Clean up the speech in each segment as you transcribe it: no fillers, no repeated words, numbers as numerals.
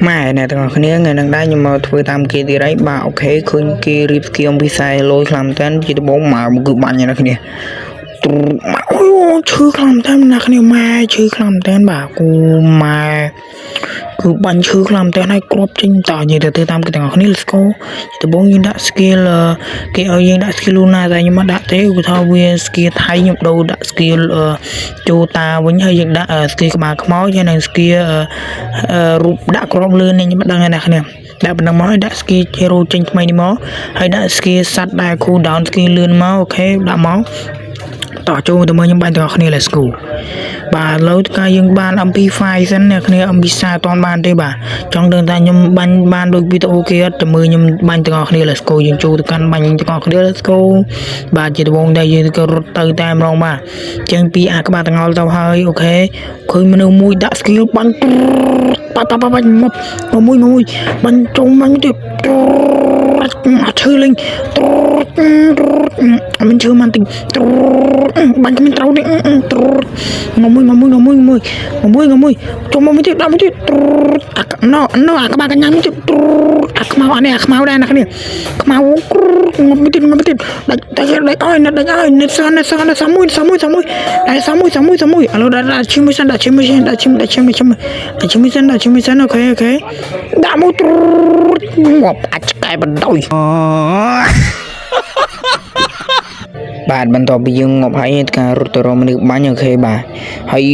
ម៉ែអ្នកទាំងអស់គ្នាថ្ងៃនឹងដែរខ្ញុំមកធ្វើតាមគេទៀតហើយបាទអូខេឃើញគេរៀបស្គីអំពីខ្សែលយខ្លាំងតែនជាដំបូងមកគឺបាញ់អ្នកគ្នាអូឈឺខ្លាំងតែនអ្នកគ្នាម៉ែឈឺខ្លាំងតែនបាទគូម៉ែគឺបាញ់ឈឺខ្លាំងតែនហើយគ្រាប់ចេញតនិយាយទៅធ្វើតាមគេទាំងអស់គ្នា let's go ដំបូងយើងដាក់ skill គេឲ្យយើងដាក់ skill Luna តែខ្ញុំមិនដាក់ទេគឺថាវា skill ថៃខ្ញុំដូរដាក់ skill ជូតាវិញហើយយើងដាក់ skill ក្បាលខ្មោចហើយនិង skill រូបដាក់ក្របលឿននេះខ្ញុំមិនដឹងទេអ្នកគ្នាដាក់ប៉ុណ្ណឹងមកហើយដាក់ skill hero ចេញថ្មីនេះមកហើយដាក់ skill សัตว์ដែល cool down skill លឿនមកអូខេដាក់មកតោះចូលទៅមើលខ្ញុំបាញ់ទាំងអស់គ្នា let's go បាទឥឡូវកាយើងបាន MP5 សិនអ្នកគ្នា MP4 អត់ទាន់បានទេបាទចង់ដឹងថាខ្ញុំបាញ់បានដូចវីដេអូគេអត់តែមើលខ្ញុំបាញ់ទាំងអស់គ្នា let's go យើងចូលទៅកាន់បាញ់ទាំងអស់គ្នា let's go បាទជាដំបូងតែយើងក៏រត់ទៅតែម្ដងបាទចឹងពីអាក្បាលទាំងអល់ទៅហើយអូខេឃើញមនុស្សមួយដាក់ skill បាញ់បាញ់មួយបាញ់ចុងបាញ់ទៀតឈឺលេងមិនឈឺមិនតិចបាញ់គ្មានត្រូវទេមួយចុងមកមួយទៀតដាក់មួយទៀតណូអាក្បាលកញ្ញាមួយទៀតអាខ្មៅអានេះអាខ្មៅដែរណាគ្នាខ្មៅមួយទៀតដាច់ឲ្យនិតសាមួយឥឡូវដាក់ឈឹមមួយសិនអូខេដាក់មួយងាប់អាចកែបណ្ដោយបាទបន្ទាប់ពីយើងងាប់ហើយការរត់ទៅរកមនុស្សបាញ់អូខេបាទហើយ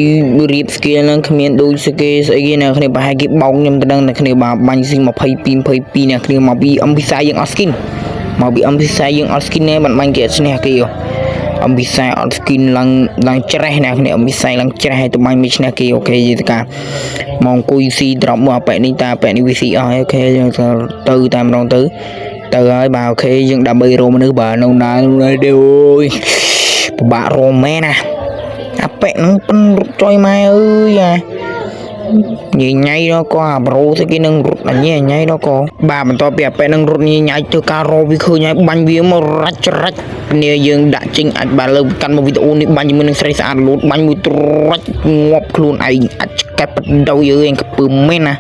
រៀប skill ហ្នឹងគ្មានដូចស្គេស្អីគេអ្នកគ្នាប្រហែលគេបោកខ្ញុំទៅដឹងអ្នកគ្នាបាទបាញ់ស៊ី22អ្នកគ្នាមកពីអំពិសាយើងអត់ skin មកពីអំពិសាយើងអត់ skin ទេមិនបាញ់គេអត់ឈ្នះគេអំពិសាអត់ skin ឡើងច្រេះអ្នកគ្នាអំពិសាឡើងច្រេះហើយទៅបាញ់មិនឈ្នះគេអូខេយីតកាមកអង្គុយស៊ី drop មកអាប៉ែនេះតាប៉ែនេះវាស៊ីអស់ហើយអូខេយើងទៅតែម្ដងទៅហើយបាទអូខេយើងដើម្បីរកមនុស្សបាទនៅណាទេអូយពិបាករកមែនណាអាប៉ែហ្នឹងប៉ុនរត់ចុយម៉ែអើយញ៉ៃដល់ក៏អាប្រូទៅគេនឹងរត់ញ៉ៃដល់ក៏បាទបន្ទាប់ពីអាប៉ែហ្នឹងរត់ញ៉ៃទៅការរកវាឃើញហើយបាញ់វាមករ៉ាច់គ្នាយើងដាក់ចេញអាចបាទលើកាន់មកវីដេអូនេះបាញ់ជាមួយនឹងស្រីស្អាតលូតបាញ់មួយត្រាច់ងាប់ខ្លួនឯងអាចកែបដោយើងខ្ពើមែនណា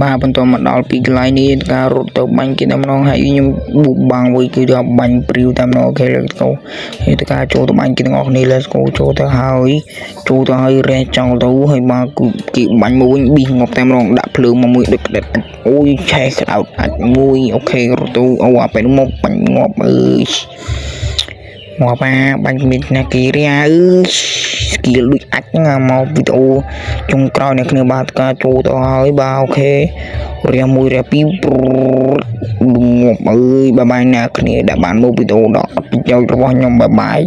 បាទបន្តមកដល់ពីកន្លែងនេះការរត់ទៅបាញ់គេតែម្ដងហើយខ្ញុំបុកបាំងមួយគឺថាបាញ់ព្រាវតែម្ដងអូខេ let's go ហើយទៅការចូលទៅបាញ់គេទាំងអស់គ្នា let's go ចូលទៅហើយរះចង់ទៅហើយមកគឺគេបាញ់មកវិញប៊ីងាប់តែម្ដងដាក់ភ្លើងមកមួយដូចក្តិតអូយឆេះក្តោតអាចមួយអូខេរត់ទៅអូអាពេលមកបាញ់ងាប់អើយងាប់បាញ់មានអ្នកគេរាអើយស្គីលដូចអាចហ្នឹងមកវីដេអូចុងក្រោយអ្នកគ្នាបាទការចូលទៅហើយបាទអូខេរះមួយរះពីរងាប់អើយបាយអ្នកគ្នាដែលបានមើលវីដេអូដល់ប្រយោជន៍របស់ខ្ញុំបាយ